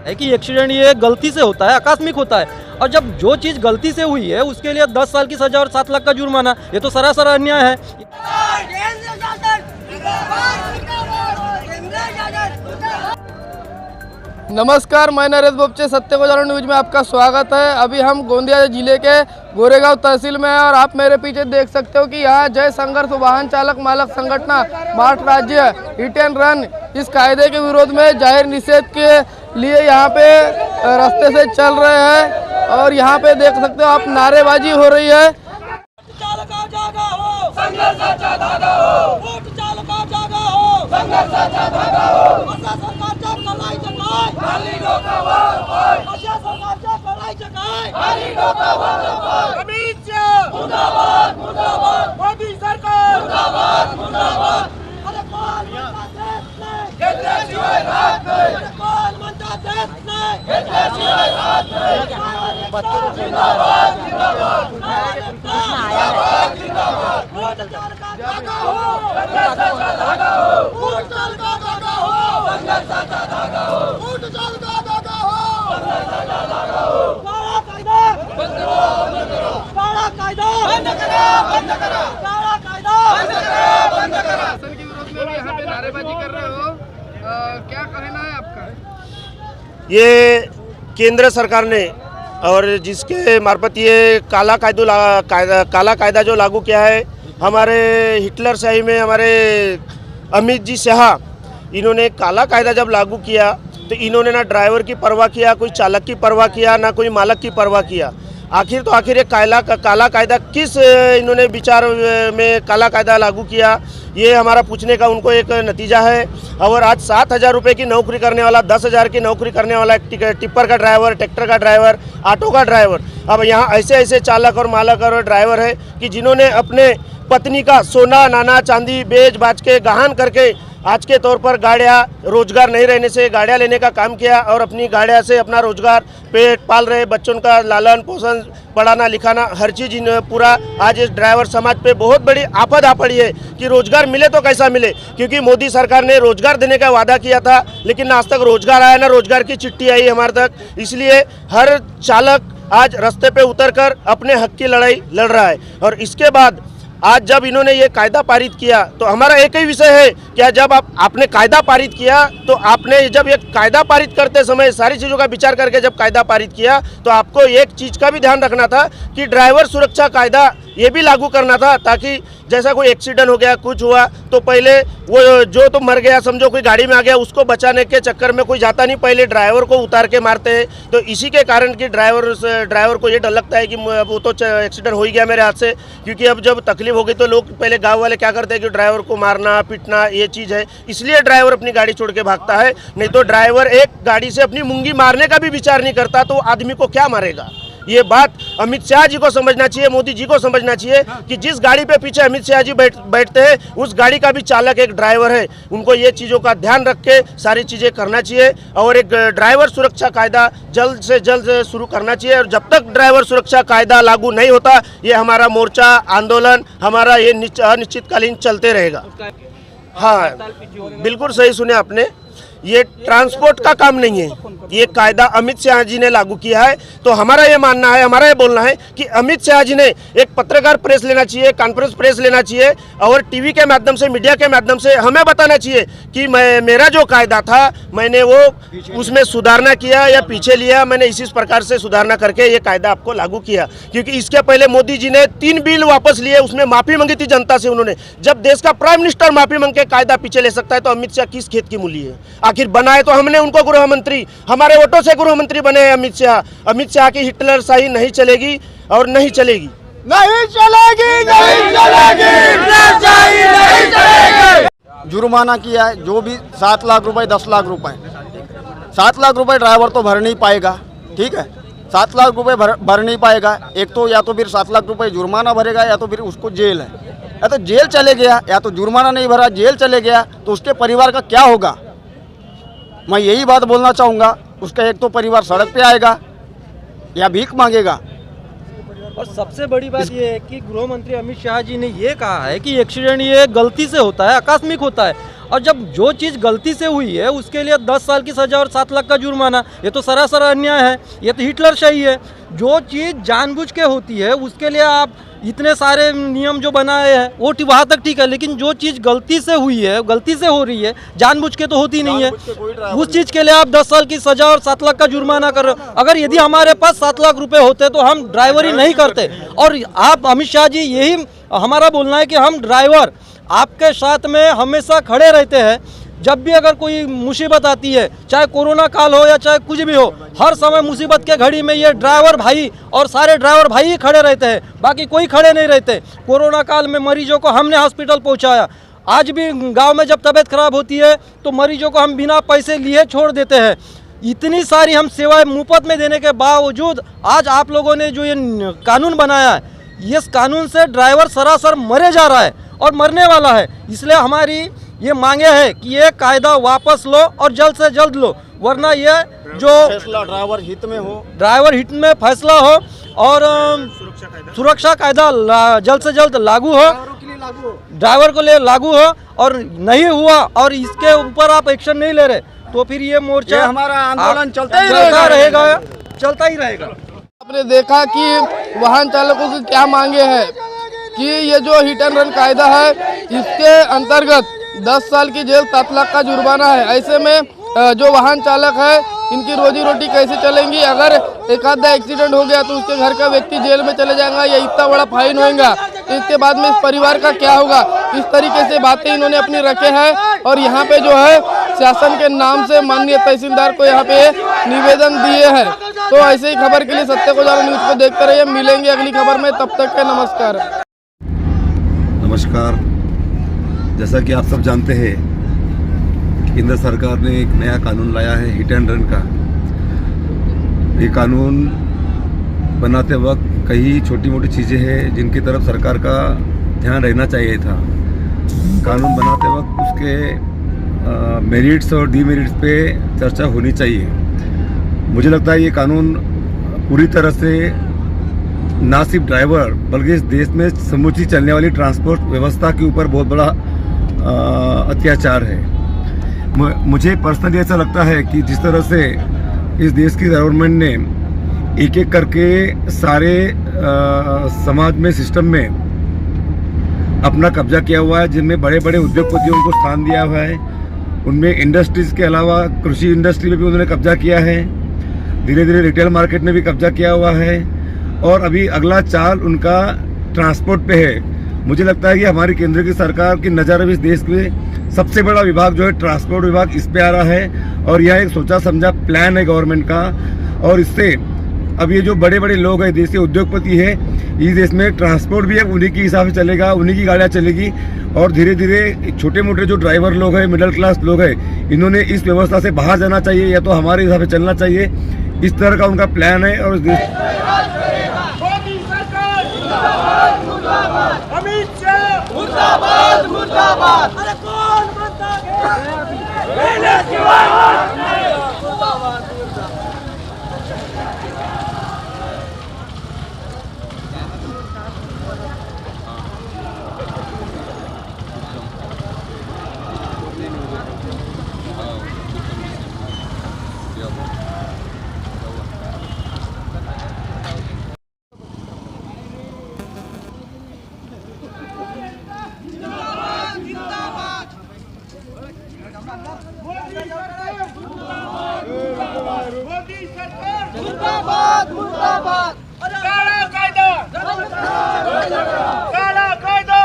है कि एक्सीडेंट ये गलती से होता है, आकस्मिक होता है, और जब जो चीज़ गलती से हुई है उसके लिए 10 साल की सजा और 7 लाख का जुर्माना, ये तो सरासर अन्याय है। नमस्कार, मैं नरेश बोपचे, सत्य को जानो न्यूज में आपका स्वागत है। अभी हम गोंदिया जिले के गोरेगांव तहसील में हैं और आप मेरे पीछे देख सकते हो कि यहाँ जय संघर्ष वाहन चालक मालक संगठन महाराष्ट्र राज्य हिट एंड रन इस कायदे के विरोध में जाहिर निषेध के लिए यहाँ पे रास्ते से चल रहे हैं और यहाँ पे देख सकते हो आप नारेबाजी हो रही है। मोदी सरकार नारेबाजी कर रहे हो, क्या कहना है आपका? ये केंद्र सरकार ने और जिसके मार्फत ये काला कायदा जो लागू किया है, हमारे हिटलर शाही में हमारे अमित जी शाह, इन्होंने काला कायदा जब लागू किया तो इन्होंने ना ड्राइवर की परवाह किया, कोई चालक की परवाह किया, ना कोई मालक की परवाह किया। आखिर ये काला कायदा किस इन्होंने विचार में काला कायदा लागू किया, ये हमारा पूछने का उनको एक नतीजा है। और आज 7,000 रुपये की नौकरी करने वाला, 10,000 की नौकरी करने वाला एक टिप्पर का ड्राइवर, ट्रैक्टर का ड्राइवर, ऑटो का ड्राइवर, अब यहाँ ऐसे चालक और मालक और ड्राइवर है कि जिन्होंने अपने पत्नी का सोना नाना चांदी बेच बाच के गहन करके आज के तौर पर गाड़ियाँ, रोजगार नहीं रहने से गाड़ियाँ लेने का काम किया और अपनी गाड़ियाँ से अपना रोजगार, पेट पाल रहे, बच्चों का लालन पोषण, पढ़ाना लिखाना, हर चीज़ पूरा आज इस ड्राइवर समाज पे बहुत बड़ी आफत आ पड़ी है कि रोजगार मिले तो कैसा मिले, क्योंकि मोदी सरकार ने रोजगार देने का वादा किया था लेकिन आज तक रोजगार आया ना रोजगार की चिट्ठी आई हमारे तक। इसलिए हर चालक आज रास्ते पे उतरकर अपने हक की लड़ाई लड़ रहा है। और इसके बाद आज जब इन्होंने ये कायदा पारित किया तो हमारा एक ही विषय है कि जब आपने कायदा पारित किया तो आपने जब ये कायदा पारित करते समय सारी चीज़ों का विचार करके जब कायदा पारित किया तो आपको एक चीज़ का भी ध्यान रखना था कि ड्राइवर सुरक्षा कायदा ये भी लागू करना था, ताकि जैसा कोई एक्सीडेंट हो गया, कुछ हुआ तो पहले वो जो तो मर गया, समझो कोई गाड़ी में आ गया, उसको बचाने के चक्कर में कोई जाता नहीं, पहले ड्राइवर को उतार के मारते हैं। तो इसी के कारण कि ड्राइवर को ये डर लगता है कि वो तो एक्सीडेंट हो ही गया मेरे हाथ से, क्योंकि अब जब तकलीफ हो गई तो लोग पहले गाँव वाले क्या करते हैं कि ड्राइवर को मारना पीटना ये चीज़ है, इसलिए ड्राइवर अपनी गाड़ी छोड़ के भागता है। नहीं तो ड्राइवर एक गाड़ी से अपनी मुंगी मारने का भी विचार नहीं करता तो आदमी को क्या मारेगा। ये बात अमित शाह जी को समझना चाहिए, मोदी जी को समझना चाहिए कि जिस गाड़ी पे पीछे अमित शाह जी बैठते हैं उस गाड़ी का भी चालक एक ड्राइवर है। उनको ये चीज़ों का ध्यान रख के सारी चीज़ें करना चाहिए और एक ड्राइवर सुरक्षा कायदा जल्द से जल्द शुरू करना चाहिए। और जब तक ड्राइवर सुरक्षा कायदा लागू नहीं होता ये हमारा मोर्चा आंदोलन हमारा ये अनिश्चितकालीन चलते रहेगा। हाँ, बिल्कुल सही सुने आपने, ये ट्रांसपोर्ट का काम नहीं है, ये कायदा अमित शाह जी ने लागू किया है। तो हमारा ये मानना है, हमारा ये बोलना है कि अमित शाह जी ने एक पत्रकार प्रेस लेना चाहिए, कॉन्फ्रेंस प्रेस लेना चाहिए और टीवी के माध्यम से, मीडिया के माध्यम से हमें बताना चाहिए कि मेरा जो कायदा था मैंने वो उसमें सुधारना किया या पीछे लिया, मैंने इसी प्रकार से सुधारना करके ये कायदा आपको लागू किया। क्योंकि इसके पहले मोदी जी ने 3 बिल वापस लिए, उसमें माफ़ी मांगी थी जनता से उन्होंने। जब देश का प्राइम मिनिस्टर माफ़ी मांग के कायदा पीछे ले सकता है तो अमित शाह किस खेत की मूली है। आखिर बनाए तो हमने उनको गृह मंत्री, हमारे वोटों से गृह मंत्री बने हैं अमित शाह। अमित शाह की हिटलर शाही नहीं चलेगी और नहीं चलेगी, नहीं चलेगी, नहीं चलेगी, नहीं चलेगी। जुर्माना किया है जो भी 7 लाख रुपए 10 लाख रुपए, 7 लाख रुपए ड्राइवर तो भर नहीं पाएगा, ठीक है, 7 लाख रुपए भर नहीं पाएगा। एक तो या तो फिर 7 लाख रुपए जुर्माना भरेगा या तो फिर उसको जेल है, या तो जेल चले गया या तो जुर्माना नहीं भरा जेल चले गया तो उसके परिवार का क्या होगा। मैं यही बात बोलना चाहूँगा, उसका एक तो परिवार सड़क पे आएगा या भीख मांगेगा। और सबसे बड़ी बात ये है कि गृह मंत्री अमित शाह जी ने ये कहा है कि एक्सीडेंट ये गलती से होता है, आकस्मिक होता है, और जब जो चीज़ गलती से हुई है उसके लिए 10 साल की सज़ा और 7 लाख का जुर्माना, ये तो सरासर अन्याय है, ये तो हिटलरशाही है। जो चीज़ जानबूझ के होती है उसके लिए आप इतने सारे नियम जो बनाए हैं वो वहाँ तक ठीक है, लेकिन जो चीज़ गलती से हुई है, गलती से हो रही है, जानबूझ के तो होती नहीं है, उस चीज़ के लिए आप 10 साल की सज़ा और 7 लाख का जुर्माना कर रहे हो। अगर यदि हमारे पास 7 लाख रुपए होते तो हम ड्राइवरी नहीं करते। और आप अमित शाह जी, यही हमारा बोलना है कि हम ड्राइवर आपके साथ में हमेशा खड़े रहते हैं। जब भी अगर कोई मुसीबत आती है, चाहे कोरोना काल हो या चाहे कुछ भी हो, हर समय मुसीबत के घड़ी में ये ड्राइवर भाई और सारे ड्राइवर भाई ही खड़े रहते हैं, बाकी कोई खड़े नहीं रहते। कोरोना काल में मरीजों को हमने हॉस्पिटल पहुंचाया। आज भी गांव में जब तबीयत खराब होती है तो मरीजों को हम बिना पैसे लिए छोड़ देते हैं। इतनी सारी हम सेवाएं मुफ्त में देने के बावजूद आज आप लोगों ने जो ये कानून बनाया है, इस कानून से ड्राइवर सरासर मरे जा रहा है और मरने वाला है। इसलिए हमारी ये मांगे है कि ये कायदा वापस लो और जल्द से जल्द लो, वरना ये जो फैसला ड्राइवर हित में हो, ड्राइवर हित में फैसला हो और सुरक्षा कायदा जल्द से जल्द लागू हो, ड्राइवर को लिए लागू हो। और नहीं हुआ और इसके ऊपर आप एक्शन नहीं ले रहे तो फिर ये मोर्चा, हमारा आंदोलन चलता ही रहेगा। आपने देखा कि वाहन चालकों की क्या मांगे हैं कि ये जो हिट एंड रन कायदा है इसके अंतर्गत 10 साल की जेल, 7 लाख का जुर्माना है। ऐसे में जो वाहन चालक है इनकी रोजी रोटी कैसे चलेंगी? अगर एक आधा एक्सीडेंट हो गया तो उसके घर का व्यक्ति जेल में चले जाएगा या इतना बड़ा फाइन होगा, तो इसके बाद में इस परिवार का क्या होगा? इस तरीके से बातें इन्होंने अपनी रखे हैं और यहाँ पे जो है शासन के नाम से माननीय तहसीलदार को यहाँ पे निवेदन दिए हैं। तो ऐसे ही खबर के लिए सत्य को जानो न्यूज़ को देखते रहिए। मिलेंगे अगली खबर में, तब तक के नमस्कार। नमस्कार। जैसा कि आप सब जानते हैं, केंद्र सरकार ने एक नया कानून लाया है हिट एंड रन का। ये कानून बनाते वक्त कई छोटी मोटी चीज़ें हैं जिनकी तरफ सरकार का ध्यान रहना चाहिए था। कानून बनाते वक्त उसके मेरिट्स और डीमेरिट्स पे चर्चा होनी चाहिए। मुझे लगता है ये कानून पूरी तरह से ना सिर्फ ड्राइवर बल्कि इस देश में समूची चलने वाली ट्रांसपोर्ट व्यवस्था के ऊपर बहुत बड़ा अत्याचार है। मुझे पर्सनली ऐसा लगता है कि जिस तरह से इस देश की गवर्नमेंट ने एक एक करके सारे समाज में, सिस्टम में अपना कब्जा किया हुआ है, जिनमें बड़े बड़े उद्योगपतियों को स्थान दिया हुआ है, उनमें इंडस्ट्रीज़ के अलावा कृषि इंडस्ट्री में भी उन्होंने कब्जा किया है, धीरे धीरे रिटेल मार्केट में भी कब्जा किया हुआ है और अभी अगला चाल उनका ट्रांसपोर्ट पे है। मुझे लगता है कि हमारी केंद्र की सरकार की नज़र अब इस देश में सबसे बड़ा विभाग जो है ट्रांसपोर्ट विभाग, इस पे आ रहा है और यह एक सोचा समझा प्लान है गवर्नमेंट का। और इससे अब ये जो बड़े बड़े लोग हैं, देश के उद्योगपति है, इस देश में ट्रांसपोर्ट भी अब उन्हीं के हिसाब से चलेगा, उन्हीं की गाड़ियाँ चलेगी और धीरे धीरे छोटे मोटे जो ड्राइवर लोग हैं, मिडिल क्लास लोग हैं, इन्होंने इस व्यवस्था से बाहर जाना चाहिए या तो हमारे हिसाब से चलना चाहिए। इस तरह का उनका प्लान है। और इस देश मोदी सरकार मुर्दाबाद मुर्दाबाद, अमित शाह मुर्दाबाद मुर्दाबाद। अरे कौन बनता है मेरे सिवाय और नहीं। मुर्दाबाद मुर्दाबाद। मोदी सरकार मुर्दाबाद मुर्दाबाद। काला कायदा, काला कायदा,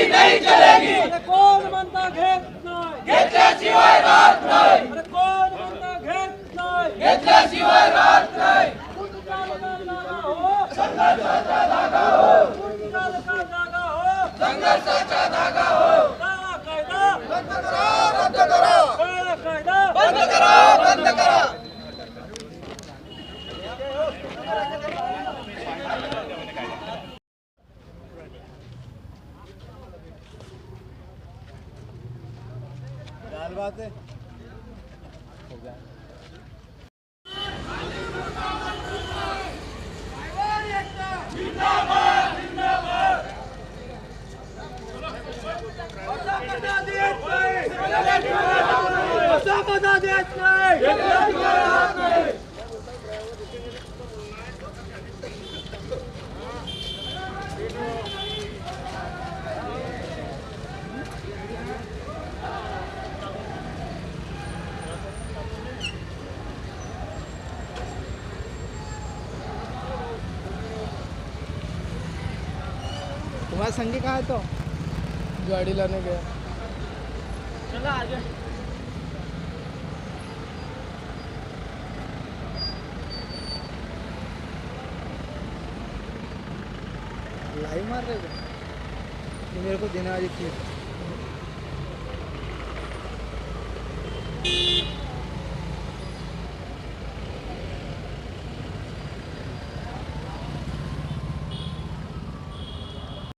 नहीं चलेगी। अरे कौन बनता घेत नाही, घेतल्याशिवाय राहत नाही। अरे कौन बनता घेत नाही, घेतल्याशिवाय राहत नाही। संघर्षाचा जागा हो, संघर्षाचा जागा हो, संघर्षाचा जागा हो, संघर्षाचा जागा हो। काला कायदा रद्द करा, रद्द करा। बात है। तुम्हारा संगी कहाँ है? तो गाड़ी लाने गया। चला आगे लाइव मार रहे थे कि मेरे को देना आज